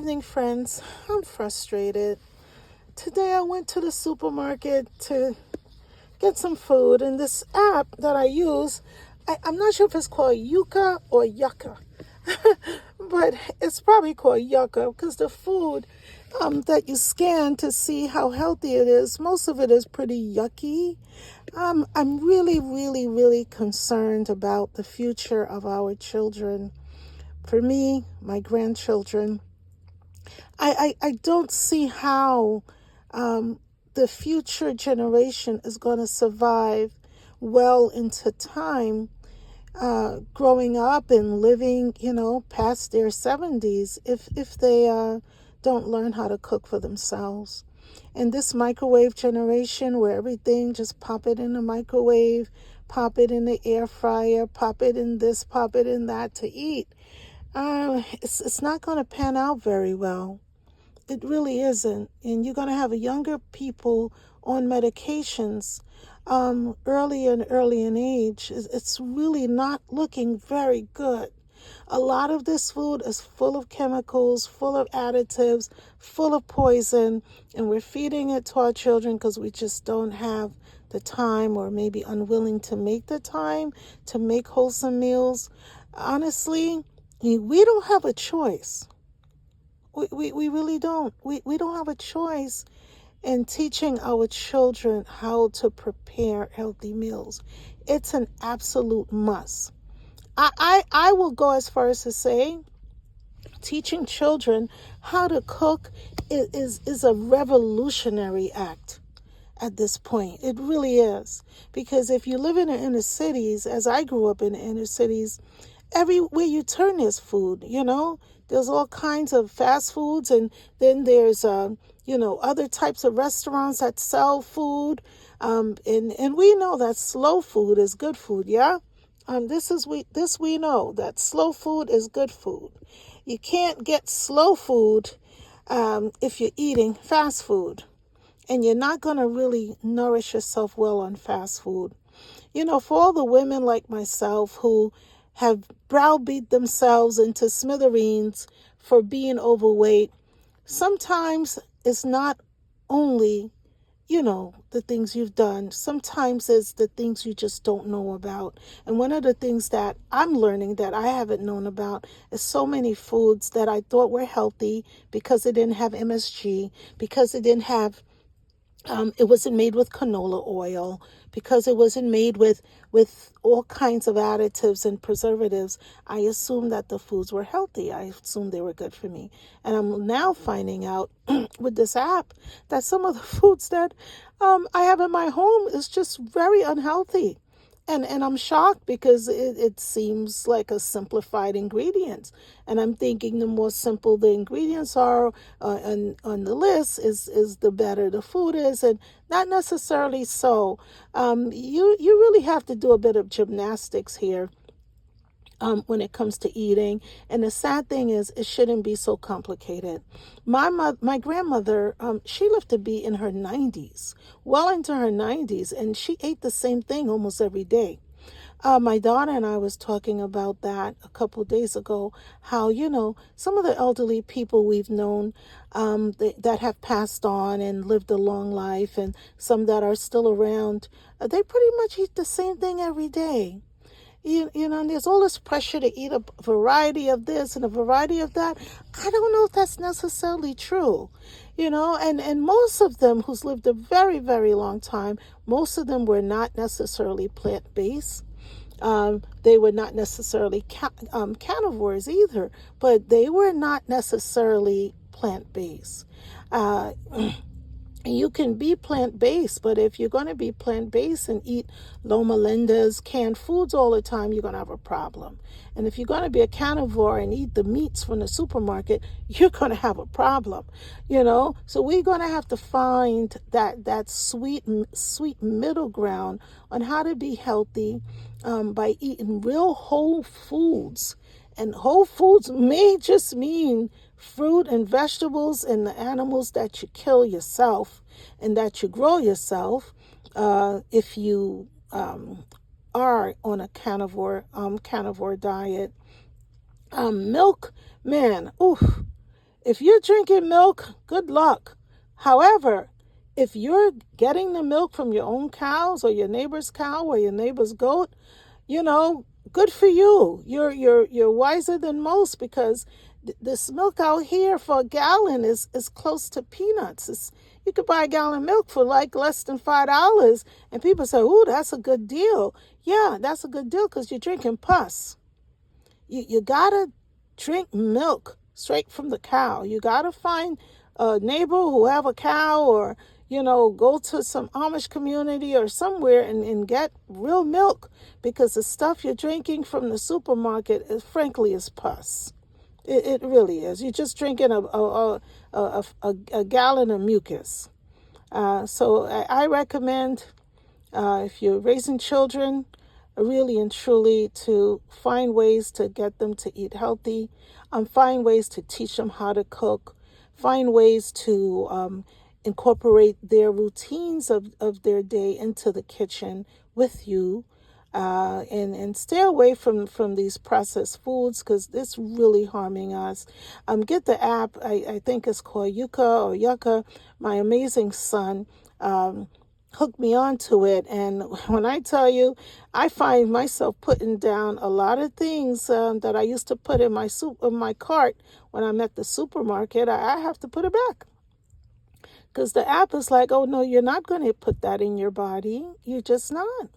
evening, friends. I'm frustrated. Today I went to the supermarket to get some food, and this app that I use, I'm not sure if it's called Yuka or Yucca, but it's probably called Yucca because the food that you scan to see how healthy it is, most of it is pretty yucky. I'm really, really, really concerned about the future of our children. For me, my grandchildren, I don't see how the future generation is going to survive well into time, growing up and living, past their 70s if they don't learn how to cook for themselves. And this microwave generation where everything just pop it in the microwave, pop it in the air fryer, pop it in this, pop it in that to eat, it's not going to pan out very well. It really isn't. And you're going to have younger people on medications early and early in age. It's really not looking very good. A lot of this food is full of chemicals, full of additives, full of poison, and we're feeding it to our children because we just don't have the time, or maybe unwilling to make the time to make wholesome meals. Honestly, we don't have a choice. We really don't. We don't have a choice in teaching our children how to prepare healthy meals. It's an absolute must. I will go as far as to say teaching children how to cook is a revolutionary act at this point. It really is. Because if you live in the inner cities, as I grew up in the inner cities, everywhere you turn there's food, There's all kinds of fast foods, and then there's, other types of restaurants that sell food. And we know that slow food is good food, yeah? This we know, that slow food is good food. You can't get slow food if you're eating fast food. And you're not going to really nourish yourself well on fast food. For all the women like myself who have browbeat themselves into smithereens for being overweight, sometimes it's not only, the things you've done. Sometimes it's the things you just don't know about. And one of the things that I'm learning that I haven't known about is so many foods that I thought were healthy because it didn't have MSG, because it didn't have it wasn't made with canola oil, because it wasn't made with all kinds of additives and preservatives. I assumed that the foods were healthy. I assumed they were good for me. And I'm now finding out with this app that some of the foods that I have in my home is just very unhealthy. And I'm shocked because it seems like a simplified ingredient. And I'm thinking the more simple the ingredients are on the list is the better the food is. And not necessarily so. You really have to do a bit of gymnastics here when it comes to eating. And the sad thing is, it shouldn't be so complicated. My grandmother, she lived to be in her 90s, well into her 90s, and she ate the same thing almost every day. My daughter and I was talking about that a couple of days ago, how, some of the elderly people we've known that have passed on and lived a long life, and some that are still around, they pretty much eat the same thing every day. And there's all this pressure to eat a variety of this and a variety of that. I don't know if that's necessarily true, and most of them who's lived a very, very long time, most of them were not necessarily plant-based. They were not necessarily carnivores either, but they were not necessarily plant-based. You can be plant-based, but if you're going to be plant-based and eat Loma Linda's canned foods all the time, you're going to have a problem. And if you're going to be a carnivore and eat the meats from the supermarket, you're going to have a problem, So we're going to have to find that sweet middle ground on how to be healthy by eating real whole foods. And whole foods may just mean fruit and vegetables and the animals that you kill yourself and that you grow yourself. If you are on a carnivore diet, milk, man, If you're drinking milk, good luck. However, if you're getting the milk from your own cows or your neighbor's cow or your neighbor's goat, you know, good for you. You're wiser than most, because this milk out here for a gallon is close to peanuts. You could buy a gallon of milk for like less than $5, and people say, "Ooh, that's a good deal." Yeah, that's a good deal because you're drinking pus. You gotta drink milk straight from the cow. You gotta find a neighbor who have a cow, or go to some Amish community or somewhere and get real milk, because the stuff you're drinking from the supermarket frankly is pus. It really is. You're just drinking a gallon of mucus. So I recommend, if you're raising children, really and truly to find ways to get them to eat healthy, find ways to teach them how to cook, find ways to incorporate their routines of their day into the kitchen with you, and stay away from these processed foods, because it's really harming us. Get the app. I think it's called Yuka or Yucca. My amazing son hooked me onto it, and when I tell you, I find myself putting down a lot of things that I used to put in my cart when I'm at the supermarket. I have to put it back, because the app is like, oh no, you're not going to put that in your body. You're just not.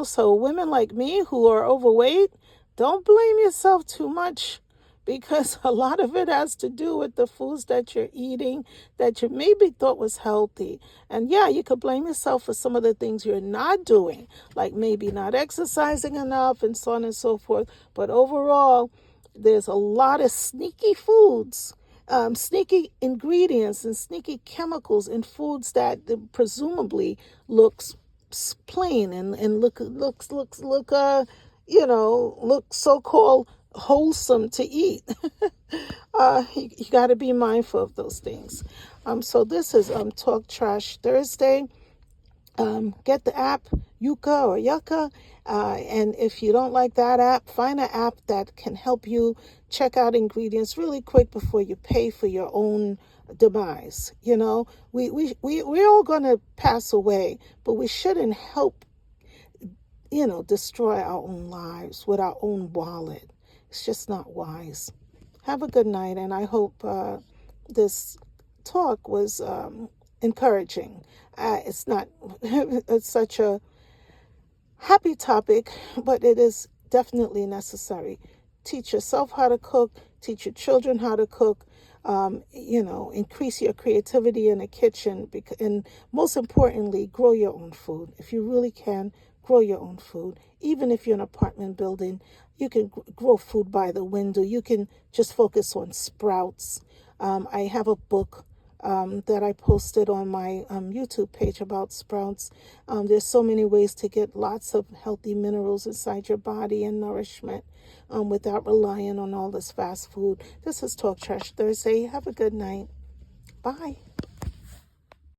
So women like me who are overweight, don't blame yourself too much, because a lot of it has to do with the foods that you're eating that you maybe thought was healthy. And yeah, you could blame yourself for some of the things you're not doing, like maybe not exercising enough and so on and so forth. But overall, there's a lot of sneaky foods, sneaky ingredients and sneaky chemicals in foods that presumably looks plain and look so-called wholesome to eat. You got to be mindful of those things. So this is Talk Trash Thursday. Get the app Yuka or Yucca, and if you don't like that app, find an app that can help you check out ingredients really quick before you pay for your own demise. We're all going to pass away, but we shouldn't help destroy our own lives with our own wallet. It's just not wise. Have a good night, and I hope this talk was encouraging. It's not it's such a happy topic, but it is definitely necessary. Teach yourself how to cook, teach your children how to cook, increase your creativity in the kitchen, and most importantly, grow your own food. If you really can, grow your own food. Even if you're in an apartment building, you can grow food by the window. You can just focus on sprouts. I have a book that I posted on my YouTube page about sprouts. There's so many ways to get lots of healthy minerals inside your body and nourishment without relying on all this fast food. This is Talk Trash Thursday. Have a good night. Bye.